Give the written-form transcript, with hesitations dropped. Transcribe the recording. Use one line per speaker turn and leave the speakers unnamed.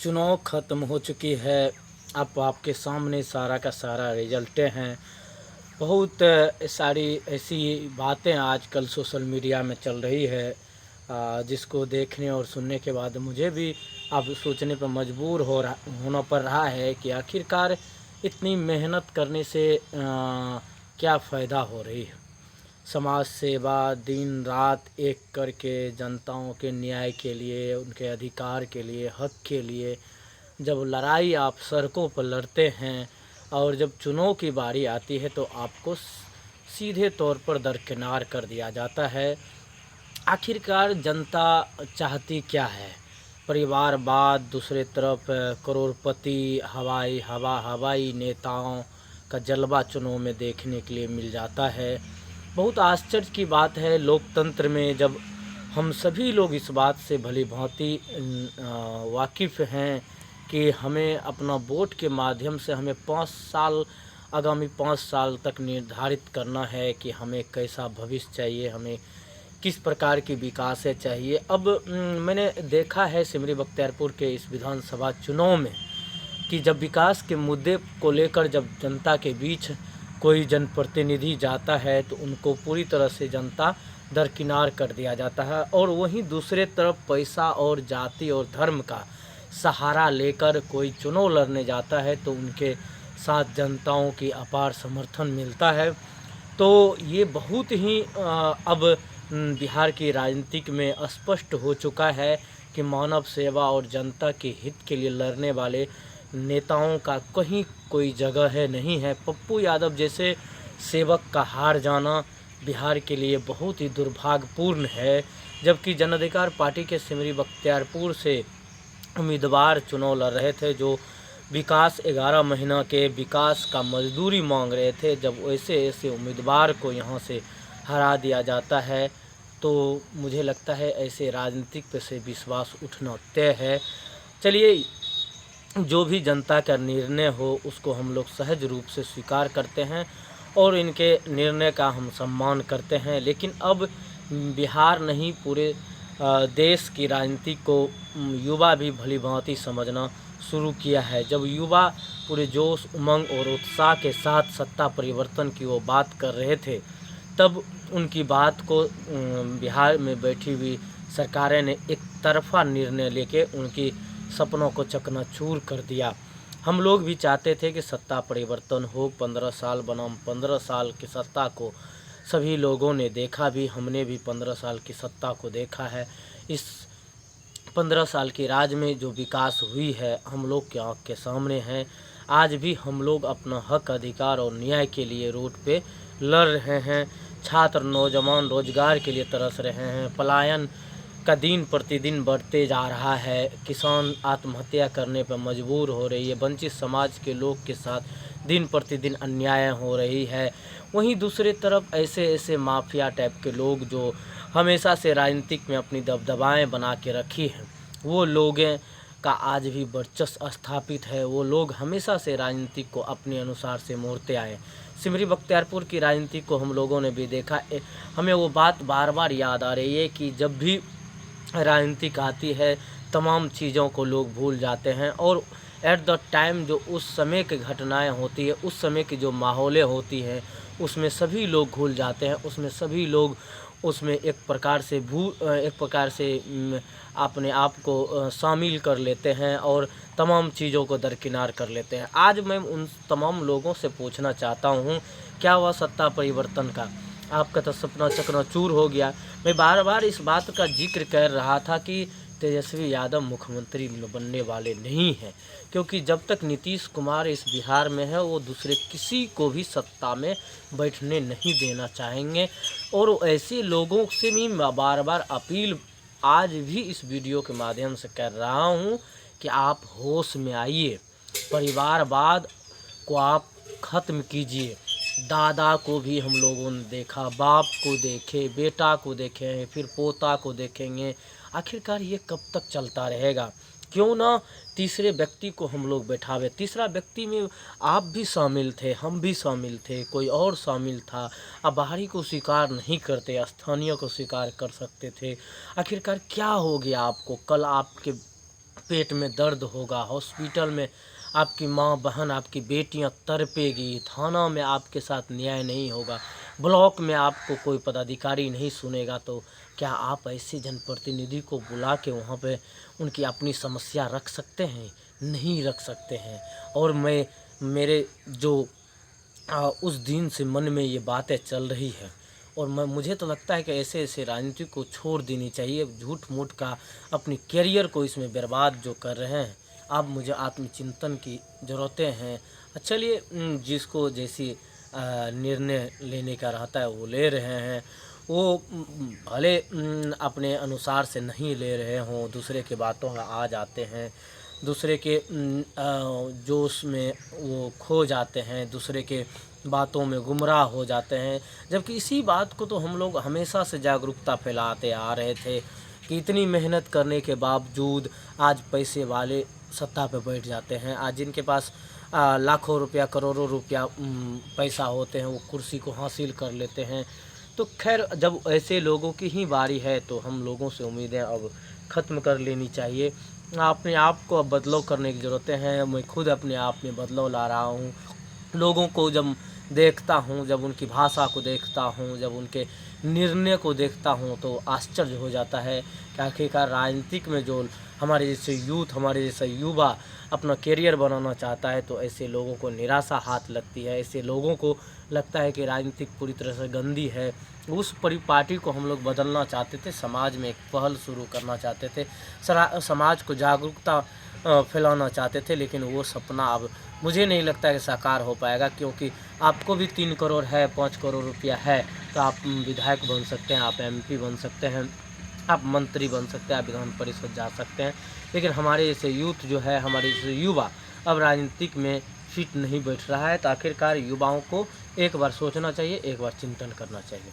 चुनाव ख़त्म हो चुकी है। अब आपके सामने सारा का सारा रिजल्टें हैं। बहुत सारी ऐसी बातें आजकल सोशल मीडिया में चल रही है, जिसको देखने और सुनने के बाद मुझे भी अब सोचने पर मजबूर होना पड़ रहा है कि आखिरकार इतनी मेहनत करने से क्या फ़ायदा हो रही है। समाज सेवा दिन रात एक करके जनताओं के न्याय के लिए, उनके अधिकार के लिए, हक के लिए जब लड़ाई आप सड़कों पर लड़ते हैं और जब चुनाव की बारी आती है तो आपको सीधे तौर पर दरकिनार कर दिया जाता है। आखिरकार जनता चाहती क्या है? परिवारवाद, दूसरे तरफ करोड़पति, हवाई नेताओं का जलवा चुनाव में देखने के लिए मिल जाता है। बहुत आश्चर्य की बात है लोकतंत्र में, जब हम सभी लोग इस बात से भली भांति वाकिफ़ हैं कि हमें अपना वोट के माध्यम से हमें 5 साल, आगामी 5 साल तक निर्धारित करना है कि हमें कैसा भविष्य चाहिए, हमें किस प्रकार की विकास चाहिए। अब मैंने देखा है सिमरी बख्तियारपुर के इस विधानसभा चुनाव में कि जब विकास के मुद्दे को लेकर जब जनता के बीच कोई जनप्रतिनिधि जाता है तो उनको पूरी तरह से जनता दरकिनार कर दिया जाता है, और वहीं दूसरे तरफ पैसा और जाति और धर्म का सहारा लेकर कोई चुनाव लड़ने जाता है तो उनके साथ जनताओं की अपार समर्थन मिलता है। तो ये बहुत ही अब बिहार की राजनीतिक में स्पष्ट हो चुका है कि मानव सेवा और जनता के हित के लिए लड़ने वाले नेताओं का कहीं कोई जगह है नहीं है। पप्पू यादव जैसे सेवक का हार जाना बिहार के लिए बहुत ही दुर्भाग्यपूर्ण है। जबकि जन अधिकार पार्टी के सिमरी बख्तियारपुर से उम्मीदवार चुनाव लड़ रहे थे, जो विकास 11 महीना के विकास का मजदूरी मांग रहे थे, जब ऐसे उम्मीदवार को यहाँ से हरा दिया जाता है तो मुझे लगता है ऐसे राजनीतिक पे से विश्वास उठना तय है। चलिए, जो भी जनता का निर्णय हो उसको हम लोग सहज रूप से स्वीकार करते हैं और इनके निर्णय का हम सम्मान करते हैं। लेकिन अब बिहार नहीं, पूरे देश की राजनीति को युवा भी भली भांति समझना शुरू किया है। जब युवा पूरे जोश, उमंग और उत्साह के साथ सत्ता परिवर्तन की वो बात कर रहे थे, तब उनकी बात को बिहार में बैठी हुई सरकारें ने एक तरफा निर्णय लेके उनकी सपनों को चकनाचूर कर दिया। हम लोग भी चाहते थे कि सत्ता परिवर्तन हो, 15 साल बनाम 15 साल की सत्ता को सभी लोगों ने देखा भी, हमने भी 15 साल की सत्ता को देखा है। इस 15 साल के राज में जो विकास हुई है हम लोग के आँख के सामने है। आज भी हम लोग अपना हक, अधिकार और न्याय के लिए रोड पे लड़ रहे हैं। छात्र, नौजवान रोजगार के लिए तरस रहे हैं। पलायन का दिन प्रतिदिन बढ़ते जा रहा है। किसान आत्महत्या करने पर मजबूर हो रही है। वंचित समाज के लोग के साथ दिन प्रतिदिन अन्याय हो रही है। वहीं दूसरी तरफ ऐसे माफिया टाइप के लोग जो हमेशा से राजनीतिक में अपनी दबदबाएँ बना के रखी हैं, वो लोगों का आज भी वर्चस्व स्थापित है। वो लोग हमेशा से राजनीति को अपने अनुसार से मोड़ते आए। सिमरी बख्तियारपुर की राजनीति को हम लोगों ने भी देखा। हमें वो बात बार बार याद आ रही है कि जब भी राजनीतिक आती है तमाम चीज़ों को लोग भूल जाते हैं, और एट द टाइम जो उस समय की घटनाएं होती है, उस समय की जो माहौलें होती हैं, उसमें सभी लोग भूल जाते हैं। उसमें सभी लोग उसमें एक प्रकार से अपने आप को शामिल कर लेते हैं और तमाम चीज़ों को दरकिनार कर लेते हैं। आज मैं उन तमाम लोगों से पूछना चाहता हूँ, क्या हुआ सत्ता परिवर्तन का? आपका तो सपना चकनाचूर हो गया। मैं बार बार इस बात का जिक्र कर रहा था कि तेजस्वी यादव मुख्यमंत्री बनने वाले नहीं हैं, क्योंकि जब तक नीतीश कुमार इस बिहार में है वो दूसरे किसी को भी सत्ता में बैठने नहीं देना चाहेंगे। और ऐसे लोगों से भी मैं बार बार अपील आज भी इस वीडियो के माध्यम से कर रहा हूँ कि आप होश में आइए। परिवारवाद को आप ख़त्म कीजिए। दादा को भी हम लोगों ने देखा, बाप को देखे, बेटा को देखें, फिर पोता को देखेंगे। आखिरकार ये कब तक चलता रहेगा? क्यों ना तीसरे व्यक्ति को हम लोग बैठावे। तीसरा व्यक्ति में आप भी शामिल थे, हम भी शामिल थे, कोई और शामिल था। अब बाहरी को स्वीकार नहीं करते, स्थानीय को स्वीकार कर सकते थे। आखिरकार क्या हो गया आपको? कल आपके पेट में दर्द होगा, हॉस्पिटल में आपकी माँ बहन आपकी बेटियां तड़पेगी, थाना में आपके साथ न्याय नहीं होगा, ब्लॉक में आपको कोई पदाधिकारी नहीं सुनेगा, तो क्या आप ऐसे जनप्रतिनिधि को बुला के वहाँ पे उनकी अपनी समस्या रख सकते हैं? नहीं रख सकते हैं। और मेरे जो उस दिन से मन में ये बातें चल रही है, और मुझे तो लगता है कि ऐसे ऐसे राजनीति को छोड़ देनी चाहिए। झूठ मूठ का अपनी करियर को इसमें बर्बाद जो कर रहे हैं। अब मुझे आत्मचिंतन की ज़रूरतें हैं। चलिए, जिसको जैसी निर्णय लेने का रहता है वो ले रहे हैं। वो भले अपने अनुसार से नहीं ले रहे हों, दूसरे की बातों में आ जाते हैं, दूसरे के जोश में वो खो जाते हैं, दूसरे के बातों में गुमराह हो जाते हैं। जबकि इसी बात को तो हम लोग हमेशा से जागरूकता फैलाते आ रहे थे कि इतनी मेहनत करने के बावजूद आज पैसे वाले सत्ता पे बैठ जाते हैं। आज जिनके पास लाखों रुपया करोड़ों रुपया पैसा होते हैं, वो कुर्सी को हासिल कर लेते हैं। तो खैर, जब ऐसे लोगों की ही बारी है तो हम लोगों से उम्मीदें अब ख़त्म कर लेनी चाहिए। अपने आप को अब बदलाव करने की ज़रूरतें हैं। मैं खुद अपने आप में बदलाव ला रहा हूँ। लोगों को जब देखता हूँ, जब उनकी भाषा को देखता हूँ, जब उनके निर्णय को देखता हूँ, तो आश्चर्य हो जाता है कि आखिरकार राजनीतिक में जो हमारे जैसे यूथ, हमारे जैसा युवा अपना करियर बनाना चाहता है, तो ऐसे लोगों को निराशा हाथ लगती है। ऐसे लोगों को लगता है कि राजनीतिक पूरी तरह से गंदी है। उस पार्टी को हम लोग बदलना चाहते थे, समाज में एक पहल शुरू करना चाहते थे, समाज को जागरूकता फैलाना चाहते थे, लेकिन वो सपना अब मुझे नहीं लगता कि साकार हो पाएगा। क्योंकि आपको भी 3 करोड़ है, 5 करोड़ रुपया है, तो आप विधायक बन सकते हैं, आप एमपी बन सकते हैं, आप मंत्री बन सकते हैं, आप विधान परिषद जा सकते हैं। लेकिन हमारे जैसे यूथ जो है, हमारे जैसे युवा अब राजनीतिक में फिट नहीं बैठ रहा है। तो आखिरकार युवाओं को एक बार सोचना चाहिए, एक बार चिंतन करना चाहिए।